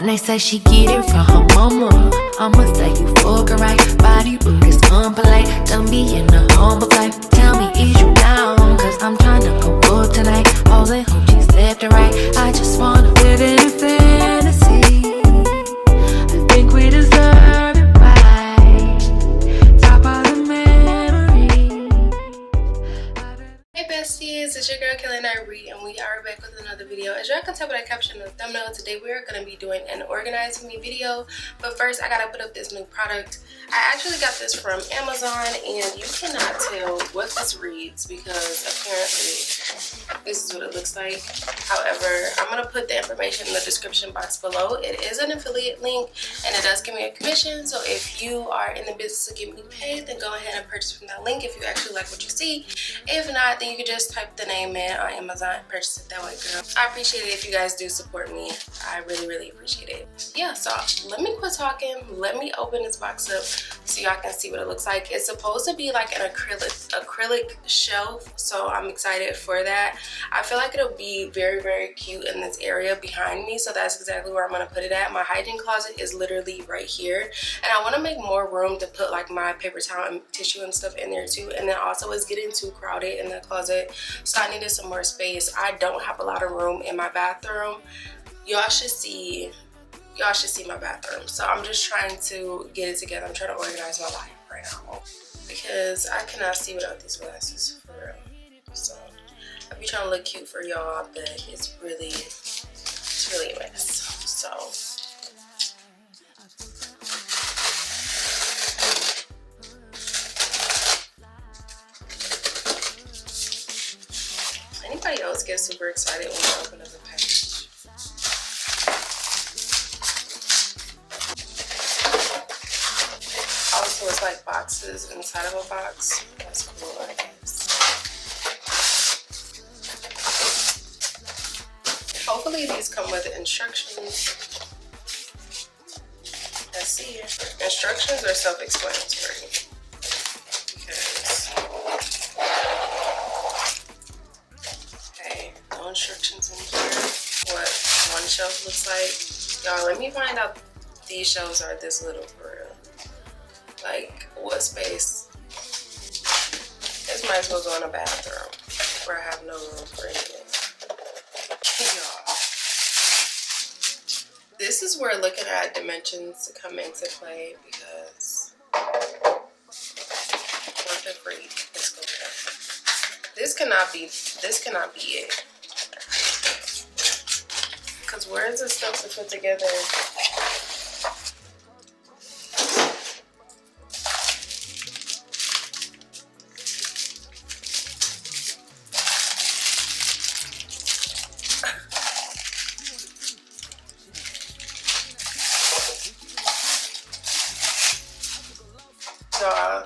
When they say she get it from her mama, I'ma say you fucking right. Body rude is unpolite. Don't be in the humble life. Tell me, is you down? Cause I'm tryna go up tonight. All the hoochies left and right. I just wanna live in a fantasy. I think we deserve it right. Top of the memory. Hey besties, it's your girl Ny'Ree, and we are back with another video. As y'all can tell by the caption and the thumbnail, today we are going to be doing an organize me video. But first, I gotta put up this new product. I actually got this from Amazon, and you cannot tell what this reads because apparently this is what it looks like. However, I'm gonna put the information in the description box below. It is an affiliate link, and it does give me a commission. So if you are in the business of getting me paid, then go ahead and purchase from that link if you actually like what you see. If not, then you can just type the name in on Amazon and purchase it that way, girl. I appreciate it if you guys do support me. I really appreciate it. Yeah, so let me quit talking. Let me open this box up so y'all can see what it looks like. It's supposed to be like an acrylic shelf, so I'm excited for that. I feel like it'll be very cute in this area behind me, so that's exactly where I'm gonna put it at. My hygiene closet is literally right here, and I want to make more room to put like my paper towel and tissue and stuff in there too. And then also it's getting too crowded in the closet, so I needed some more space. I don't have a lot of room in my bathroom. Y'all should see my bathroom, so I'm just trying to get it together. I'm trying to organize my life right now because I cannot see without these glasses for real. So I be trying to look cute for y'all, but it's really a mess. So anybody else get super excited when I open up a package? Also, it's like boxes inside of a box. That's cool, I guess. Hopefully these come with instructions. Let's see. Instructions are self-explanatory because no instructions in here. What one shelf looks like. Y'all, let me find out these shelves are this little for real. Like, what space? This might as well go in a bathroom where I have no room for anything. Y'all, this is where looking at dimensions come into play because what the freak? Let's go there. This cannot be it. Because where is this stuff to put together?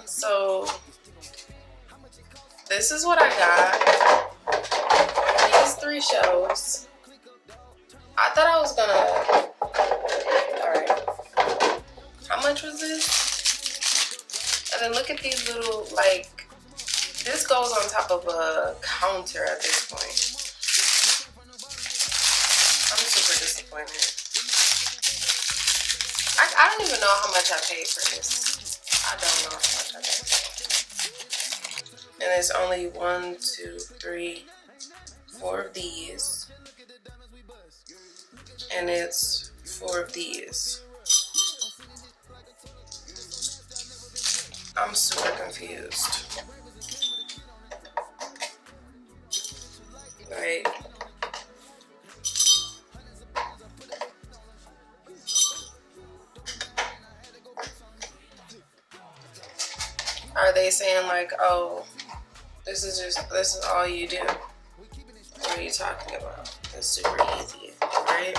So this is what I got. These 3 shelves. I thought I was gonna, alright. How much was this? And then look at these little, like, this goes on top of a counter at this point. I'm super disappointed. I don't even know how much I paid for this. I don't know how much I paid for it. And it's only 1, 2, 3, 4 of these. And it's 4 of these. I'm super confused. Like, are they saying like, oh, this is all you do? What are you talking about? It's super easy, right?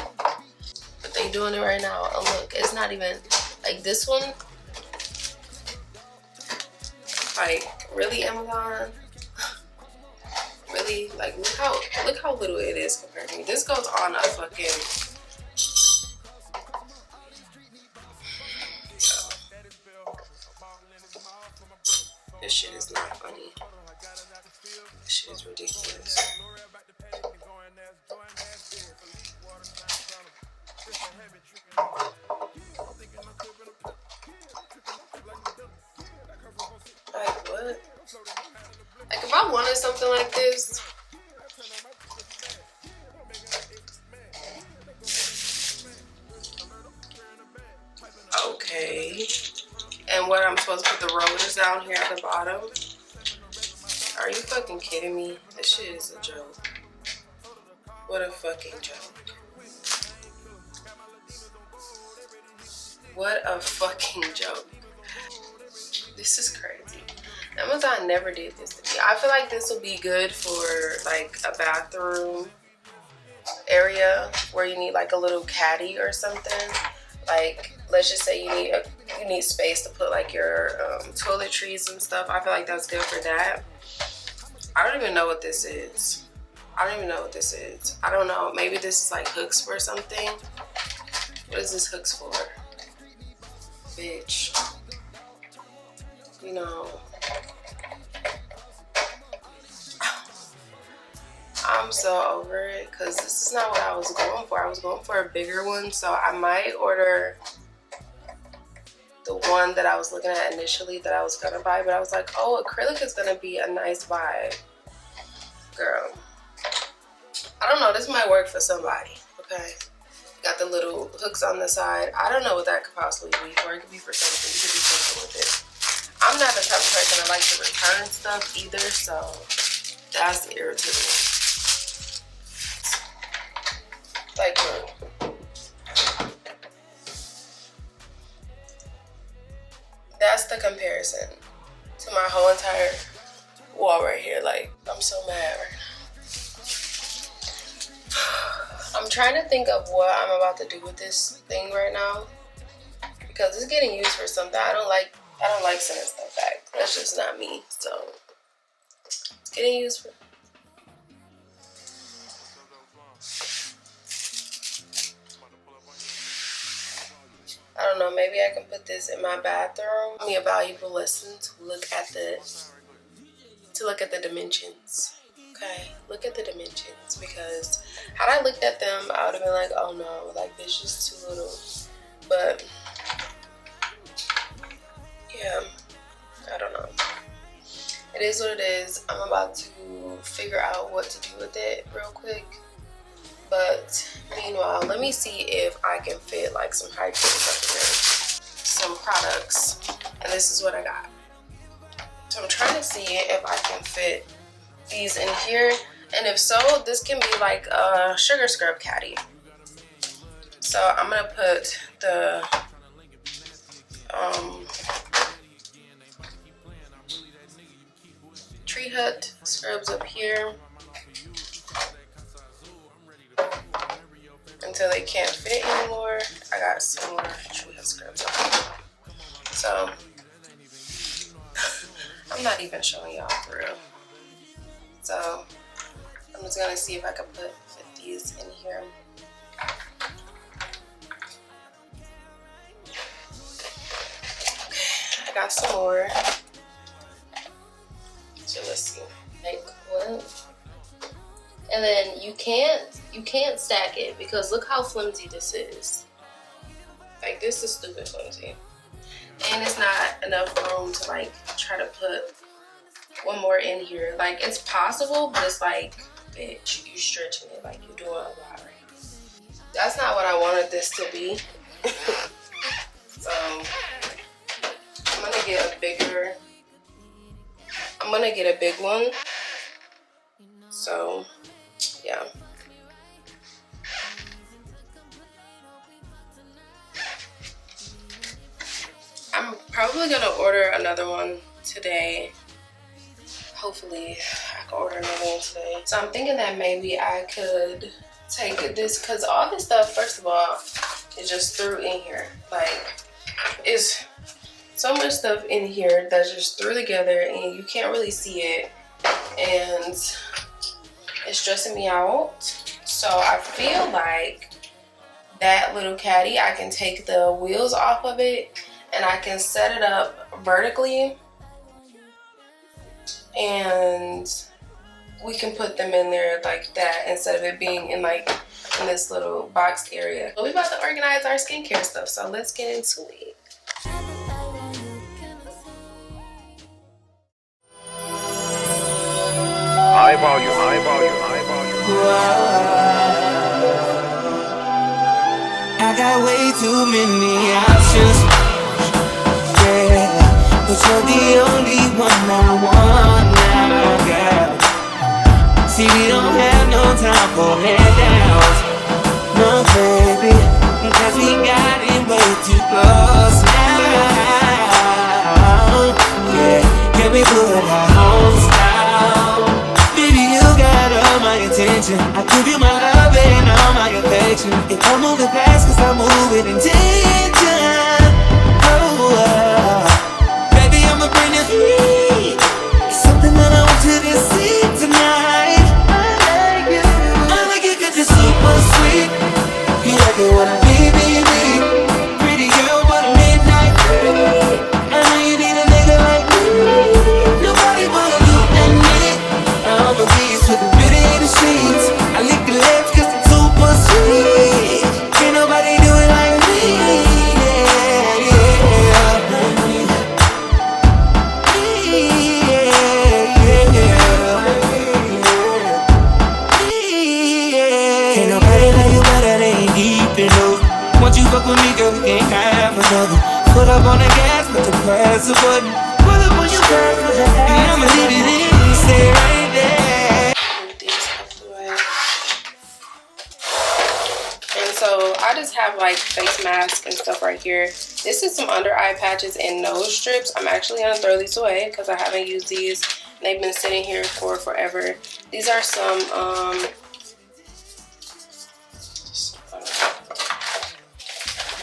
But they doing it right now. Oh look, it's not even like this one. Like, really, Amazon? Really? Like, look how little it is compared to me. This goes on a fucking this shit is not funny. This shit is ridiculous. something like this. Okay. And what, I'm supposed to put the rollers down here at the bottom? Are you fucking kidding me? This shit is a joke. What a fucking joke. What a fucking joke. This is crazy. Amazon never did this to me. I feel like this will be good for like a bathroom area where you need like a little caddy or something. Like, let's just say you need space to put like your toiletries and stuff. I feel like that's good for that. I don't even know what this is. I don't even know what this is. I don't know. Maybe this is like hooks for something. What is this hooks for? Bitch. You know. I'm so over it because this is not what I was going for. I was going for a bigger one. So I might order the one that I was looking at initially that I was going to buy. But I was like, oh, acrylic is going to be a nice buy. Girl. I don't know. This might work for somebody. Okay. Got the little hooks on the side. I don't know what that could possibly be for. It could be for something. You could do something with it. I'm not the type of person that likes to return stuff either. So that's irritating. Like, that's the comparison to my whole entire wall right here. Like, I'm so mad right now. I'm trying to think of what I'm about to do with this thing right now because it's getting used for something. I don't like sending stuff back. That's just not me. So it's getting used for. I don't know, maybe I can put this in my bathroom. Give me a valuable lesson to look at the dimensions. Okay, look at the dimensions, because had I looked at them, I would have been like, oh no, like this is too little. But yeah, I don't know. It is what it is. I'm about to figure out what to do with it real quick. But meanwhile, let me see if I can fit like some hygiene supplements, some products, and this is what I got. So I'm trying to see if I can fit these in here, and if so, this can be like a sugar scrub caddy. So I'm gonna put the Tree Hut scrubs up here until they can't fit anymore. I got some more Tree Hut scrubs up here. So I'm not even showing y'all for real. So I'm just gonna see if I can fit these in here. I got some more. So let's see. Like one. And then you can't stack it because look how flimsy this is. Like this is stupid flimsy. And it's not enough room to like try to put one more in here. Like it's possible, but it's like, bitch, you stretching it, like you're doing a lot right now. That's not what I wanted this to be. So I'm gonna get a big one. So yeah. I'm probably gonna order another one today. Hopefully I can order another one today. So I'm thinking that maybe I could take this, because all this stuff, first of all, is just through in here. Like, it's so much stuff in here that's just through together and you can't really see it, and it's stressing me out. So I feel like that little caddy, I can take the wheels off of it and I can set it up vertically, and we can put them in there like that instead of it being in like in this little boxed area. But we're about to organize our skincare stuff, so let's get into it. high volume, high volume, high volume. I got way too many options, yeah, but you're the only one I want now, girl. See, we don't have no time for handouts, no baby, cause we got it way too close now. Yeah, can we put our homes down? Baby, you got all my attention. I give you my love and all my affection. If I'm moving fast, cause I'm moving intention. Oh, baby, I'ma bring the heat. It's something that I want you to see tonight. I like it cause you're super sweet. You like it when I be. Pretty girl, but a midnight. I know you need a nigga like me. Nobody but you and me. I'm a beast with the beauty in the sheets. I lick the lips cause I'm super sweet. Can't nobody do it like me. Yeah, yeah. Can't nobody like you better than deep enough. Once you fuck with me, girl, we can't have another. Put up on the gas, put the press button. Pull up on your gas, and I'ma leave it in. Stay right there. Move these out the way. And so I just have like face masks and stuff right here. This is some under eye patches and nose strips. I'm actually gonna throw these away because I haven't used these. They've been sitting here for forever. These are some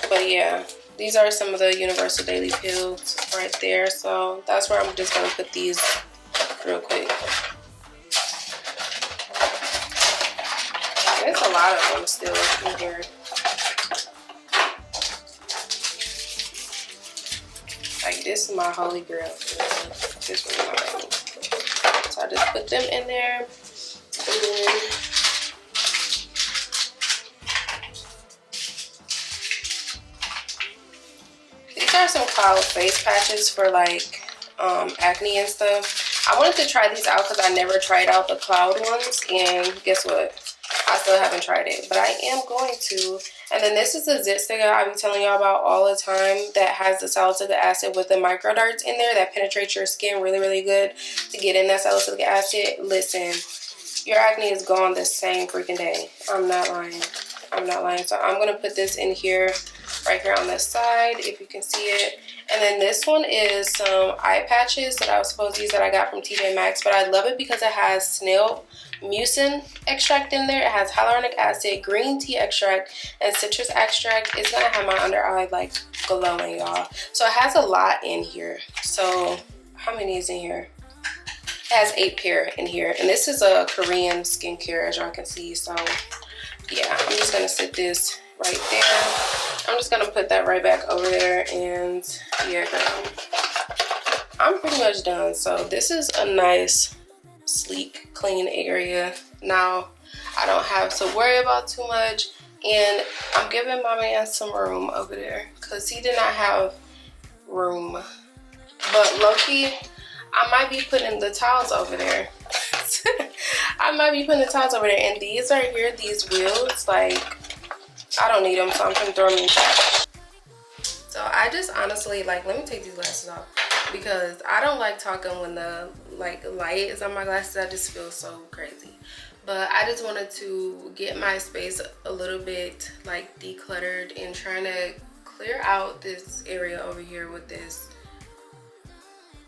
but yeah, these are some of the Universal Daily Pills right there. So that's where I'm just gonna put these real quick. There's a lot of them still in here. Like, this is my holy grail. This was my baby. So I just put them in there. And then these are some cloud face patches for like acne and stuff. I wanted to try these out because I never tried out the cloud ones, and guess what? I still haven't tried it, but I am going to. And then this is a zit sticker I be telling y'all about all the time that has the salicylic acid with the micro darts in there that penetrates your skin really, really good to get in that salicylic acid. Listen, your acne is gone the same freaking day. I'm not lying. I'm not lying. So I'm going to put this in here, right here on this side, if you can see it. And then this one is some eye patches that I was supposed to use that I got from TJ Maxx, but I love it because it has snail mucin extract in there. It has hyaluronic acid, green tea extract, and citrus extract. It's gonna have my under eye like glowing, y'all. So it has a lot in here. So how many is in here? It has 8 pair in here, and this is a Korean skincare, as y'all can see. So yeah, I'm just gonna sit this right there. I'm just gonna put that right back over there, and yeah, girl, I'm pretty much done. So this is a nice, sleek, clean area. Now I don't have to worry about too much, and I'm giving my man some room over there because he did not have room. But low-key, I might be putting the towels over there. I might be putting the towels over there, and these are here, these wheels, like, I don't need them, so I'm gonna throw them in the trash. So I just honestly, like, let me take these glasses off because I don't like talking when the like light is on my glasses. I just feel so crazy. But I just wanted to get my space a little bit like decluttered and trying to clear out this area over here with this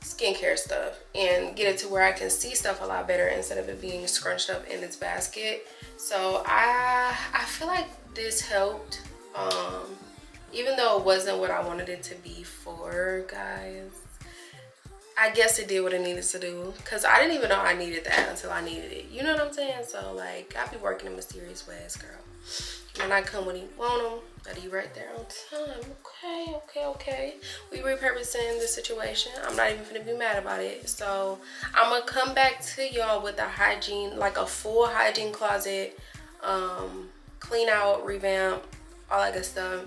skincare stuff and get it to where I can see stuff a lot better instead of it being scrunched up in this basket. So I feel like this helped, even though it wasn't what I wanted it to be for, guys. I guess it did what it needed to do, because I didn't even know I needed that until I needed it. You know what I'm saying? So like, I be working in mysterious ways, girl. And I come when you want them, that you right there on time. Okay. We repurposing the situation. I'm not even gonna be mad about it. So I'm gonna come back to y'all with a hygiene, like a full hygiene closet, clean out, revamp, all that good stuff.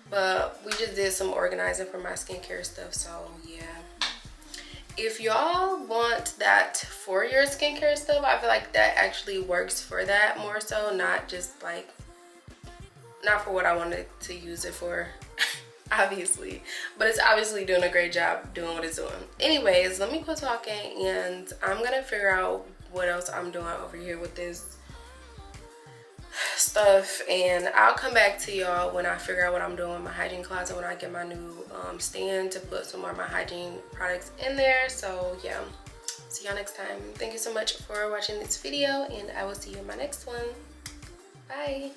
But we just did some organizing for my skincare stuff, so yeah. if y'all want that for your skincare stuff, I feel like that actually works for that more so, not just like, not for what I wanted to use it for, obviously, but it's obviously doing a great job doing what it's doing. Anyways, let me quit talking and I'm gonna figure out what else I'm doing over here with this stuff, and I'll come back to y'all when I figure out what I'm doing with my hygiene closet, when I get my new stand to put some more of my hygiene products in there. So yeah, see y'all next time. Thank you so much for watching this video, and I will see you in my next one. Bye.